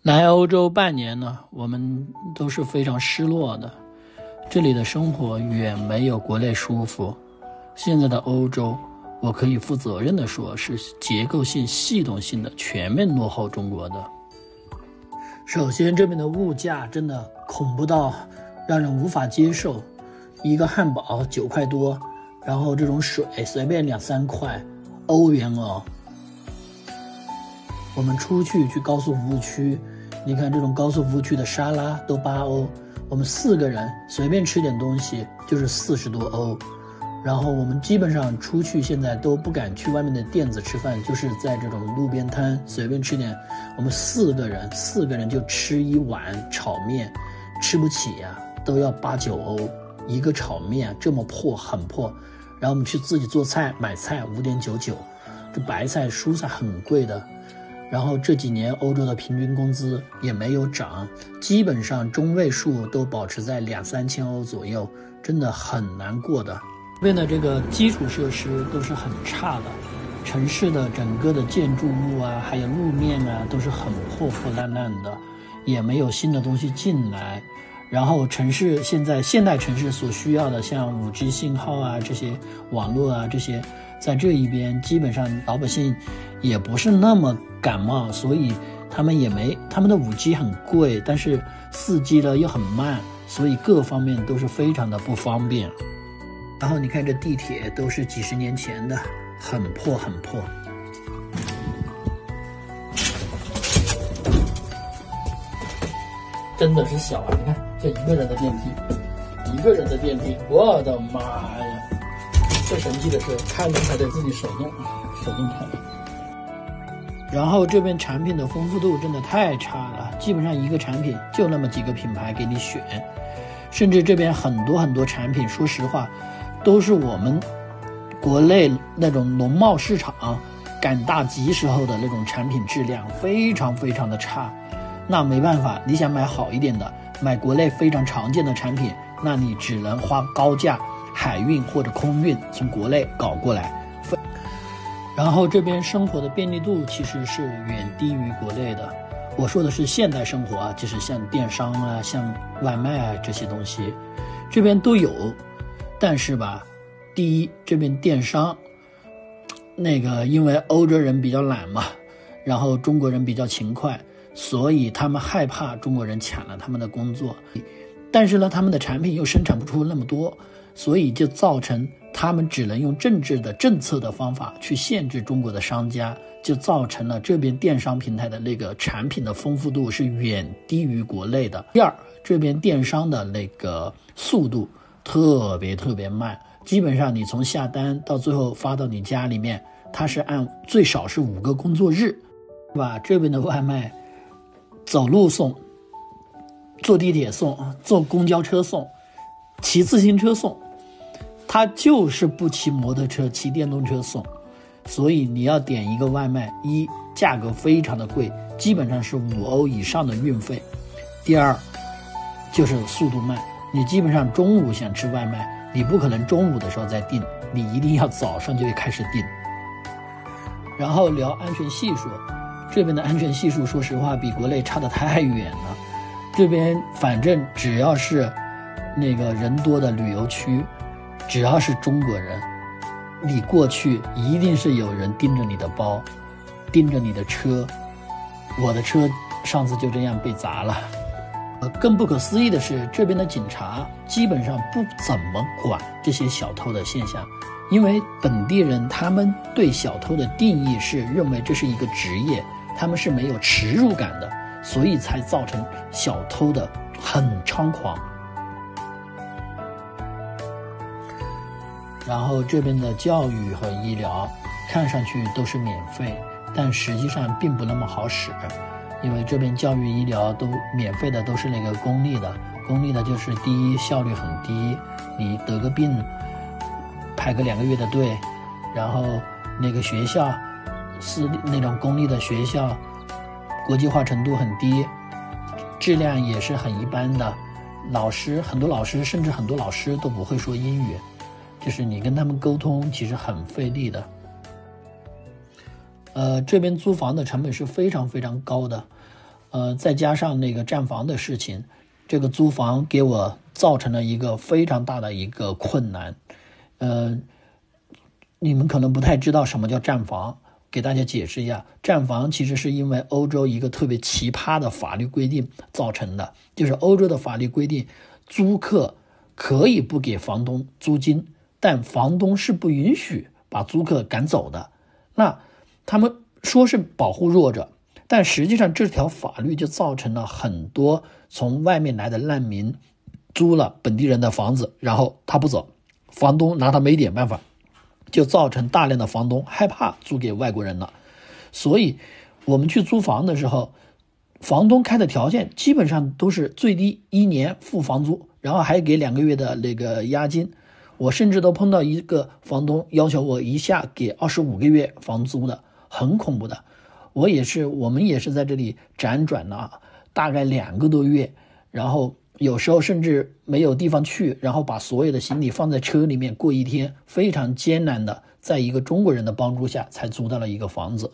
来欧洲半年呢，我们都是非常失落的。这里的生活远没有国内舒服。现在的欧洲，我可以负责任地说，是结构性、系统性的全面落后中国的。首先，这边的物价真的恐怖到让人无法接受，一个汉堡9块多，然后这种水随便2-3块欧元哦。我们出去高速服务区，你看这种高速服务区的沙拉都8欧，我们4个人随便吃点东西就是40多欧。然后我们基本上出去现在都不敢去外面的店子吃饭，就是在这种路边摊随便吃点。我们4个人就吃一碗炒面，吃不起呀，都要8-9欧一个炒面，这么破，很破。然后我们去自己做菜，买菜5.99，这白菜蔬菜很贵的。然后这几年欧洲的平均工资也没有涨，基本上中位数都保持在2-3千欧左右，真的很难过的。这边的这个基础设施都是很差的，城市的整个的建筑物啊，还有路面啊，都是很破破烂烂的，也没有新的东西进来。然后城市现在现代城市所需要的，像5G 信号啊，这些网络啊，这些在这一边基本上老百姓也不是那么感冒，所以他们的5G 很贵，但是4G 呢又很慢，所以各方面都是非常的不方便。然后你看这地铁都是几十年前的，很破很破。真的是小啊！你看这一个人的电梯，我的妈呀！最神奇的是开门还得自己手动开。然后这边产品的丰富度真的太差了，基本上一个产品就那么几个品牌给你选，甚至这边很多产品，说实话，都是我们国内那种农贸市场赶大集时候的那种产品质量，非常非常的差。那没办法，你想买好一点的，买国内非常常见的产品，那你只能花高价海运或者空运从国内搞过来。然后这边生活的便利度其实是远低于国内的。我说的是现代生活啊，就是像电商啊，像外卖啊这些东西，这边都有。但是吧，第一，这边电商因为欧洲人比较懒嘛，然后中国人比较勤快，所以他们害怕中国人抢了他们的工作。但是呢，他们的产品又生产不出那么多，所以就造成他们只能用政策的方法去限制中国的商家，就造成了这边电商平台的那个产品的丰富度是远低于国内的。第二，这边电商的那个速度特别慢，基本上你从下单到最后发到你家里面，它是按最少是5个工作日，对吧？这边的外卖走路送，坐地铁送，坐公交车送，骑自行车送，他就是不骑摩托车，骑电动车送。所以你要点一个外卖，一，价格非常的贵，基本上是5欧以上的运费。第二，就是速度慢，你基本上中午想吃外卖，你不可能中午的时候再订，你一定要早上就开始订。然后聊安全系数，这边的安全系数说实话比国内差得太远了。这边反正只要是那个人多的旅游区，只要是中国人，你过去一定是有人盯着你的包，盯着你的车。我的车上次就这样被砸了。更不可思议的是，这边的警察基本上不怎么管这些小偷的现象，因为本地人他们对小偷的定义是认为这是一个职业，他们是没有耻辱感的，所以才造成小偷的很猖狂。然后这边的教育和医疗看上去都是免费，但实际上并不那么好使，因为这边教育医疗都免费的，都是那个公立的就是第一效率很低，你得个病排个2个月的队，然后那个学校是那种公立的学校，国际化程度很低，质量也是很一般的，很多老师甚至很多老师都不会说英语，就是你跟他们沟通其实很费力的。这边租房的成本是非常非常高的，再加上那个占房的事情，这个租房给我造成了一个非常大的一个困难。你们可能不太知道什么叫占房，给大家解释一下。占房其实是因为欧洲一个特别奇葩的法律规定造成的，就是欧洲的法律规定，租客可以不给房东租金，但房东是不允许把租客赶走的。那他们说是保护弱者，但实际上这条法律就造成了很多从外面来的难民租了本地人的房子，然后他不走，房东拿他没点办法，就造成大量的房东害怕租给外国人了。所以我们去租房的时候，房东开的条件基本上都是最低1年付房租，然后还给2个月的那个押金。我甚至都碰到一个房东要求我一下给25个月房租的，很恐怖的。我们也是在这里辗转了大概2个多月，然后有时候甚至没有地方去，然后把所有的行李放在车里面过一天，非常艰难的在一个中国人的帮助下才租到了一个房子。